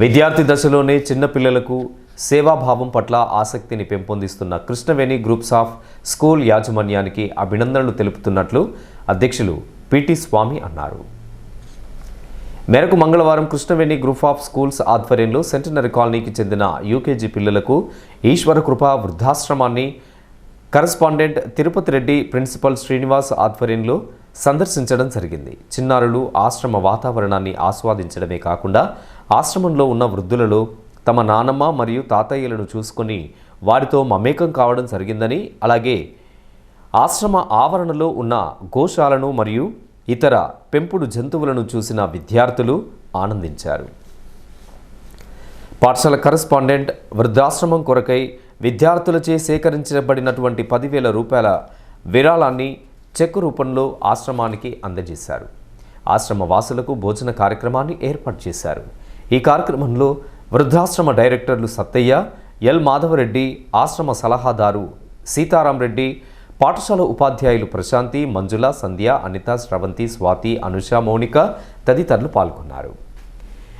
విద్యార్థి దశలోనే చిన్నపిల్లలకు సేవాభావం పట్ల ఆసక్తిని పెంపొందిస్తున్న కృష్ణవేణి గ్రూప్స్ ఆఫ్ స్కూల్ యాజమాన్యానికి అభినందనలు తెలుపుతున్నట్లు అధ్యక్షులు పిటి స్వామి అన్నారు. మేరకు మంగళవారం కృష్ణవేణి గ్రూప్ ఆఫ్ స్కూల్స్ ఆధ్వర్యంలో సెంటనరీ కాలనీకి చెందిన యూకేజీ పిల్లలకు ఈశ్వర కృప వృద్ధాశ్రమాన్ని కరస్పాండెంట్ తిరుపతి రెడ్డి ప్రిన్సిపల్ శ్రీనివాస్ ఆధ్వర్యంలో సందర్శించడం జరిగింది. చిన్నారులు ఆశ్రమ వాతావరణాన్ని ఆస్వాదించడమే కాకుండా ఆశ్రమంలో ఉన్న వృద్ధులలో తమ నానమ్మ మరియు తాతయ్యలను చూసుకొని వారితో మమేకం కావడం జరిగిందని, అలాగే ఆశ్రమ ఆవరణలో ఉన్న గోశాలను మరియు ఇతర పెంపుడు జంతువులను చూసిన విద్యార్థులు ఆనందించారు. పాఠశాల కరస్పాండెంట్ వృద్ధాశ్రమం కొరకై విద్యార్థులచే సేకరించబడినటువంటి 10,000 రూపాయల విరాళాన్ని చెక్కు రూపంలో ఆశ్రమానికి అందజేశారు. ఆశ్రమ వాసులకు భోజన కార్యక్రమాన్ని ఏర్పాటు చేశారు. ఈ కార్యక్రమంలో వృద్ధాశ్రమ డైరెక్టర్లు సత్తయ్య, ఎల్ మాధవరెడ్డి, ఆశ్రమ సలహాదారు సీతారాం రెడ్డి, పాఠశాల ఉపాధ్యాయులు ప్రశాంతి, మంజుల, సంధ్య, అనిత, శ్రవంతి, స్వాతి, అనుష, మౌనిక తదితరులు పాల్గొన్నారు.